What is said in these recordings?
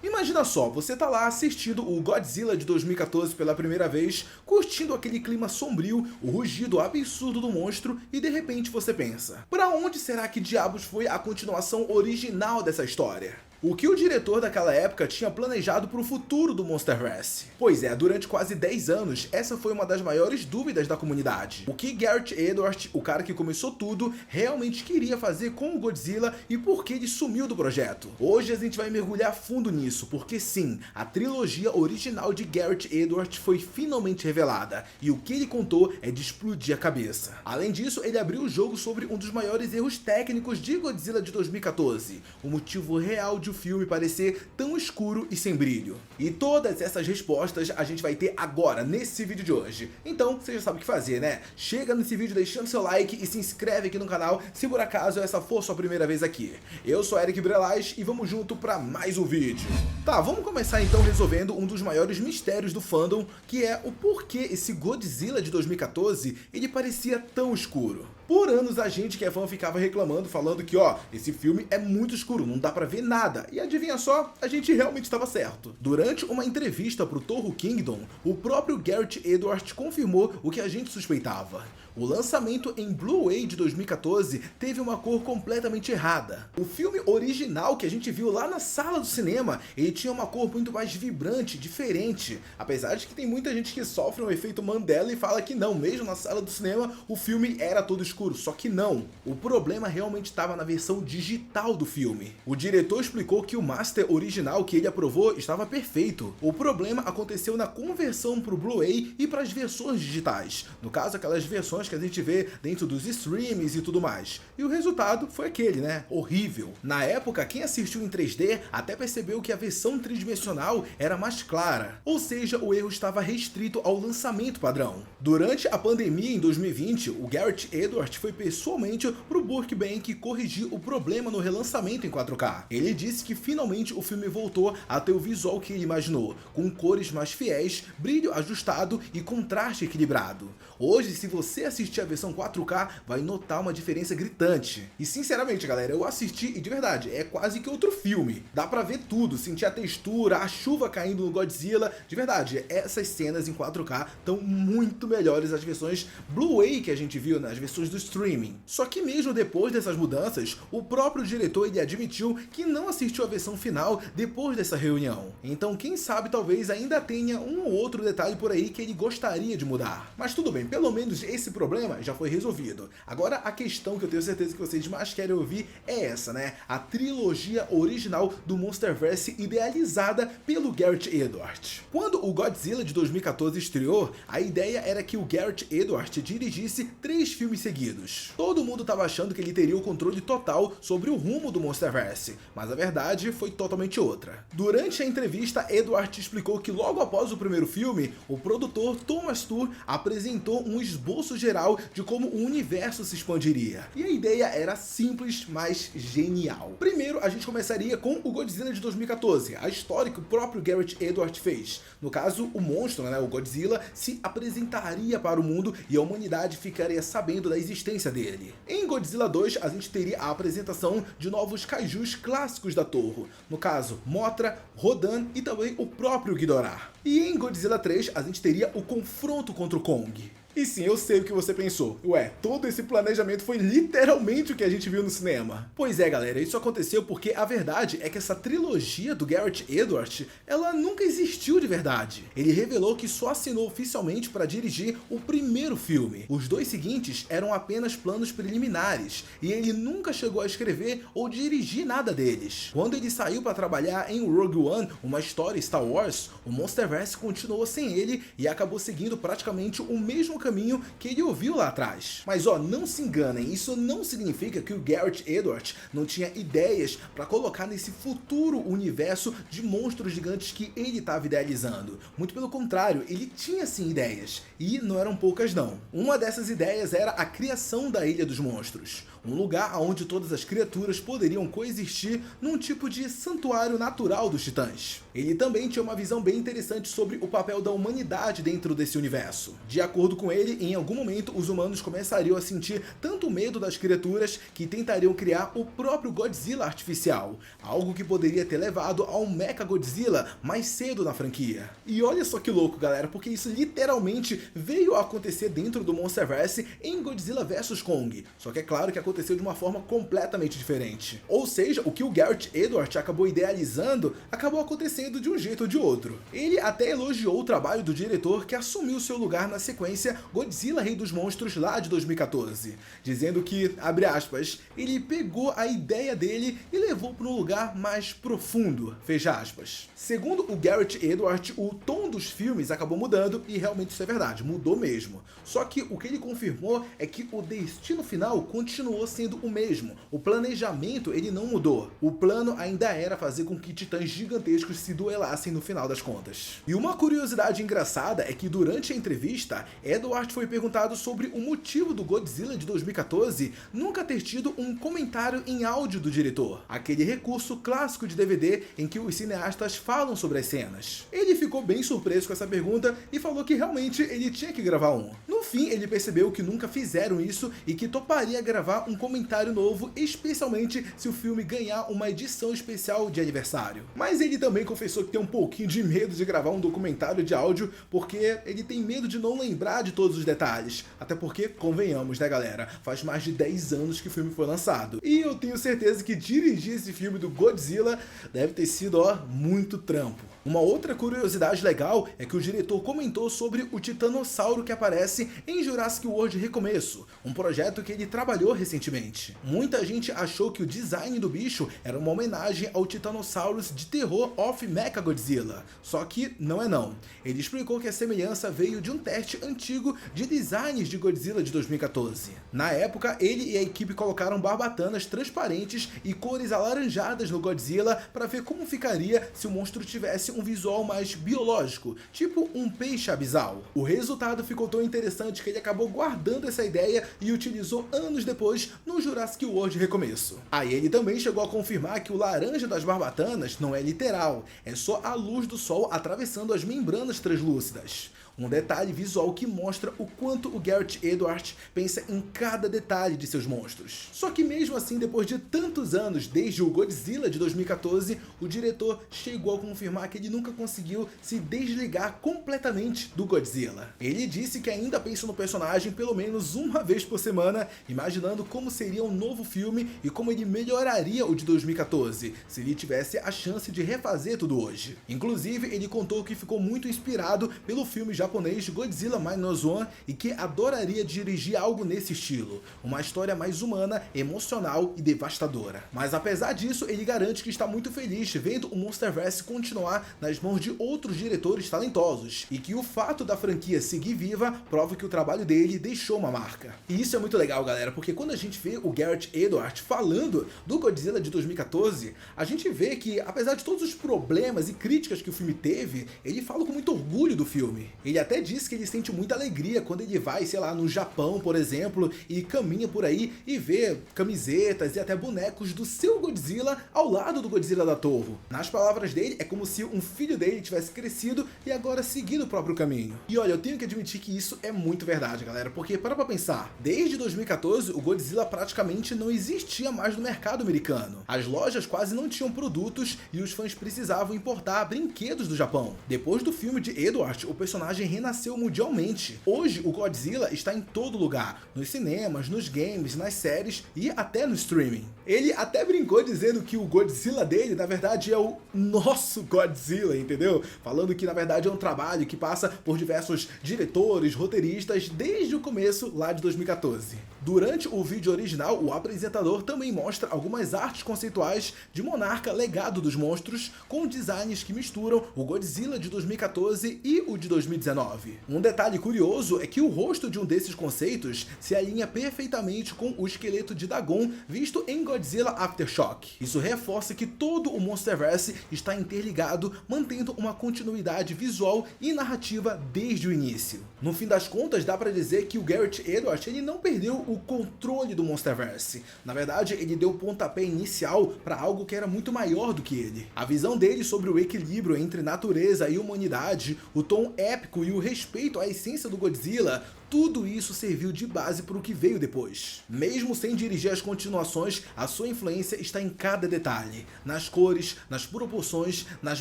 Imagina só, você tá lá assistindo o Godzilla de 2014 pela primeira vez, curtindo aquele clima sombrio, o rugido absurdo do monstro, e de repente você pensa: pra onde será que diabos foi a continuação original dessa história? O que o diretor daquela época tinha planejado para o futuro do Monsterverse? Pois é, durante quase 10 anos, essa foi uma das maiores dúvidas da comunidade. O que Gareth Edwards, o cara que começou tudo, realmente queria fazer com o Godzilla e por que ele sumiu do projeto? Hoje a gente vai mergulhar fundo nisso, porque sim, a trilogia original de Gareth Edwards foi finalmente revelada, e o que ele contou é de explodir a cabeça. Além disso, ele abriu o jogo sobre um dos maiores erros técnicos de Godzilla de 2014, o motivo real de o filme parecer tão escuro e sem brilho. E todas essas respostas a gente vai ter agora, nesse vídeo de hoje. Então, você já sabe o que fazer, né? Chega nesse vídeo deixando seu like e se inscreve aqui no canal, se por acaso essa for sua primeira vez aqui. Eu sou Eric Brelas e vamos junto para mais um vídeo. Tá, vamos começar então resolvendo um dos maiores mistérios do fandom, que é o porquê esse Godzilla de 2014 ele parecia tão escuro. Por anos a gente que é fã ficava reclamando, falando que esse filme é muito escuro, não dá pra ver nada. E adivinha só, a gente realmente estava certo. Durante uma entrevista pro Toho Kingdom, o próprio Gareth Edwards confirmou o que a gente suspeitava. O lançamento em Blu-ray de 2014 teve uma cor completamente errada. O filme original que a gente viu lá na sala do cinema, ele tinha uma cor muito mais vibrante, diferente. Apesar de que tem muita gente que sofre um efeito Mandela e fala que não, mesmo na sala do cinema o filme era todo escuro, só que não. O problema realmente estava na versão digital do filme. O diretor explicou que o master original que ele aprovou estava perfeito. O problema aconteceu na conversão para o Blu-ray e para as versões digitais. No caso, aquelas versões que a gente vê dentro dos streams e tudo mais. E o resultado foi aquele, né? Horrível. Na época, quem assistiu em 3D até percebeu que a versão tridimensional era mais clara. Ou seja, o erro estava restrito ao lançamento padrão. Durante a pandemia em 2020, o Gareth Edwards foi pessoalmente pro Burbank corrigir o problema no relançamento em 4K. Ele disse que finalmente o filme voltou a ter o visual que ele imaginou, com cores mais fiéis, brilho ajustado e contraste equilibrado. Hoje, se você assistir a versão 4K, vai notar uma diferença gritante. E sinceramente, galera, eu assisti e de verdade, é quase que outro filme. Dá pra ver tudo, sentir a textura, a chuva caindo no Godzilla. De verdade, essas cenas em 4K estão muito melhores das versões Blu-ray que a gente viu nas versões do streaming. Só que mesmo depois dessas mudanças, o próprio diretor ele admitiu que não assistiu a versão final depois dessa reunião. Então quem sabe talvez ainda tenha um ou outro detalhe por aí que ele gostaria de mudar. Mas tudo bem, pelo menos esse problema já foi resolvido. Agora a questão que eu tenho certeza que vocês mais querem ouvir é essa, né? A trilogia original do Monsterverse idealizada pelo Gareth Edwards. Quando o Godzilla de 2014 estreou, a ideia era que o Gareth Edwards dirigisse 3 filmes seguidos. Todo mundo estava achando que ele teria o controle total sobre o rumo do Monsterverse, mas a verdade foi totalmente outra. Durante a entrevista, Edwards explicou que logo após o primeiro filme, o produtor Thomas Tuhr apresentou um esboço geral de como o universo se expandiria. E a ideia era simples, mas genial. Primeiro, a gente começaria com o Godzilla de 2014, a história que o próprio Gareth Edwards fez. No caso, o monstro, né, o Godzilla, se apresentaria para o mundo e a humanidade ficaria sabendo da existência dele. Em Godzilla 2, a gente teria a apresentação de novos kaijus clássicos da Toho. No caso, Mothra, Rodan e também o próprio Ghidorah. E em Godzilla 3, a gente teria o confronto contra o Kong. E sim, eu sei o que você pensou. Ué, todo esse planejamento foi literalmente o que a gente viu no cinema. Pois é, galera, isso aconteceu porque a verdade é que essa trilogia do Gareth Edwards, ela nunca existiu de verdade. Ele revelou que só assinou oficialmente para dirigir o primeiro filme. Os 2 seguintes eram apenas planos preliminares, e ele nunca chegou a escrever ou dirigir nada deles. Quando ele saiu para trabalhar em Rogue One, uma história Star Wars, o Monsterverse continuou sem ele e acabou seguindo praticamente o mesmo caminho que ele ouviu lá atrás. Mas não se enganem, isso não significa que o Gareth Edwards não tinha ideias para colocar nesse futuro universo de monstros gigantes que ele estava idealizando. Muito pelo contrário, ele tinha sim ideias, e não eram poucas não. Uma dessas ideias era a criação da Ilha dos Monstros, um lugar onde todas as criaturas poderiam coexistir num tipo de santuário natural dos titãs. Ele também tinha uma visão bem interessante sobre o papel da humanidade dentro desse universo. De acordo com com ele, em algum momento os humanos começariam a sentir tanto medo das criaturas que tentariam criar o próprio Godzilla artificial, algo que poderia ter levado ao Mechagodzilla mais cedo na franquia. E olha só que louco, galera, porque isso literalmente veio a acontecer dentro do Monsterverse em Godzilla vs Kong, só que é claro que aconteceu de uma forma completamente diferente. Ou seja, o que o Gareth Edwards acabou idealizando acabou acontecendo de um jeito ou de outro. Ele até elogiou o trabalho do diretor que assumiu seu lugar na sequência Godzilla Rei dos Monstros lá de 2014, dizendo que, abre aspas, ele pegou a ideia dele e levou para um lugar mais profundo, fecha aspas. Segundo o Gareth Edwards, o tom dos filmes acabou mudando e realmente isso é verdade, mudou mesmo. Só que o que ele confirmou é que o destino final continuou sendo o mesmo. O planejamento ele não mudou. O plano ainda era fazer com que titãs gigantescos se duelassem no final das contas. E uma curiosidade engraçada é que durante a entrevista, Edwards foi perguntado sobre o motivo do Godzilla de 2014 nunca ter tido um comentário em áudio do diretor, aquele recurso clássico de DVD em que os cineastas falam sobre as cenas. Ele ficou bem surpreso com essa pergunta e falou que realmente ele tinha que gravar um. No fim, ele percebeu que nunca fizeram isso e que toparia gravar um comentário novo, especialmente se o filme ganhar uma edição especial de aniversário. Mas ele também confessou que tem um pouquinho de medo de gravar um documentário de áudio, porque ele tem medo de não lembrar de todos os detalhes. Até porque, convenhamos, né, galera? Faz mais de 10 anos que o filme foi lançado. E eu tenho certeza que dirigir esse filme do Godzilla deve ter sido, ó, muito trampo. Uma outra curiosidade legal é que o diretor comentou sobre o titanossauro que aparece em Jurassic World Recomeço, um projeto que ele trabalhou recentemente. Muita gente achou que o design do bicho era uma homenagem ao Titanosaurus de terror of Mechagodzilla, só que não é não. Ele explicou que a semelhança veio de um teste antigo de designs de Godzilla de 2014. Na época, ele e a equipe colocaram barbatanas transparentes e cores alaranjadas no Godzilla para ver como ficaria se o monstro tivesse um visual mais biológico, tipo um peixe abissal. O resultado ficou tão interessante que ele acabou guardando essa ideia e utilizou anos depois no Jurassic World Recomeço. Aí ele também chegou a confirmar que o laranja das barbatanas não é literal, é só a luz do sol atravessando as membranas translúcidas. Um detalhe visual que mostra o quanto o Gareth Edwards pensa em cada detalhe de seus monstros. Só que mesmo assim, depois de tantos anos, desde o Godzilla de 2014, o diretor chegou a confirmar que ele nunca conseguiu se desligar completamente do Godzilla. Ele disse que ainda pensa no personagem pelo menos uma vez por semana, imaginando como seria um novo filme e como ele melhoraria o de 2014, se ele tivesse a chance de refazer tudo hoje. Inclusive, ele contou que ficou muito inspirado pelo filme japonês Godzilla Minus One e que adoraria dirigir algo nesse estilo, uma história mais humana, emocional e devastadora. Mas apesar disso, ele garante que está muito feliz vendo o Monsterverse continuar nas mãos de outros diretores talentosos e que o fato da franquia seguir viva prova que o trabalho dele deixou uma marca. E isso é muito legal, galera, porque quando a gente vê o Gareth Edwards falando do Godzilla de 2014, a gente vê que, apesar de todos os problemas e críticas que o filme teve, ele fala com muito orgulho do filme. Ele até diz que ele sente muita alegria quando ele vai, sei lá, no Japão, por exemplo, e caminha por aí e vê camisetas e até bonecos do seu Godzilla ao lado do Godzilla da Toho. Nas palavras dele, é como se um filho dele tivesse crescido e agora seguindo o próprio caminho. E olha, eu tenho que admitir que isso é muito verdade, galera, porque para pra pensar, desde 2014 o Godzilla praticamente não existia mais no mercado americano. As lojas quase não tinham produtos e os fãs precisavam importar brinquedos do Japão. Depois do filme de Edwards, o personagem renasceu mundialmente. Hoje o Godzilla está em todo lugar, nos cinemas, nos games, nas séries e até no streaming. Ele até brincou dizendo que o Godzilla dele na verdade é o nosso Godzilla, entendeu? Falando que na verdade é um trabalho que passa por diversos diretores, roteiristas desde o começo lá de 2014. Durante o vídeo original, o apresentador também mostra algumas artes conceituais de Monarca Legado dos Monstros, com designs que misturam o Godzilla de 2014 e o de 2019. Um detalhe curioso é que o rosto de um desses conceitos se alinha perfeitamente com o esqueleto de Dagon visto em Godzilla Aftershock. Isso reforça que todo o Monsterverse está interligado, mantendo uma continuidade visual e narrativa desde o início. No fim das contas, dá pra dizer que o Gareth Edwards ele não perdeu o controle do Monsterverse. Na verdade, ele deu o pontapé inicial para algo que era muito maior do que ele. A visão dele sobre o equilíbrio entre natureza e humanidade, o tom épico e o respeito à essência do Godzilla, tudo isso serviu de base para o que veio depois. Mesmo sem dirigir as continuações, a sua influência está em cada detalhe, nas cores, nas proporções, nas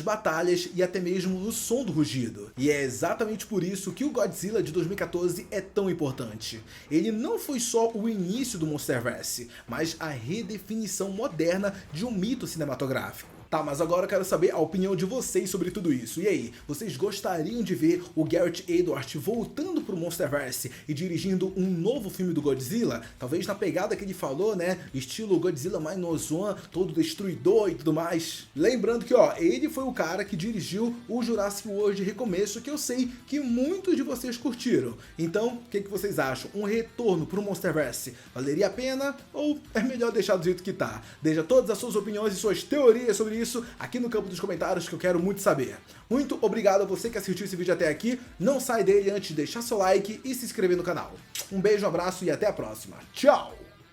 batalhas e até mesmo no som do rugido. E é exatamente por isso que o Godzilla de 2014 é tão importante. Ele não foi só o início do Monsterverse, mas a redefinição moderna de um mito cinematográfico. Tá, mas agora eu quero saber a opinião de vocês sobre tudo isso. E aí, vocês gostariam de ver o Gareth Edwards voltando pro Monsterverse e dirigindo um novo filme do Godzilla? Talvez na pegada que ele falou, né? Estilo Godzilla Minus One, todo destruidor e tudo mais. Lembrando que, ó, ele foi o cara que dirigiu o Jurassic World Recomeço, que eu sei que muitos de vocês curtiram. Então, o que vocês acham? Um retorno pro Monsterverse valeria a pena ou é melhor deixar do jeito que tá? Deixa todas as suas opiniões e suas teorias sobre isso aqui no campo dos comentários, que eu quero muito saber. Muito obrigado a você que assistiu esse vídeo até aqui. Não sai dele antes de deixar seu like e se inscrever no canal. Um beijo, um abraço e até a próxima. Tchau!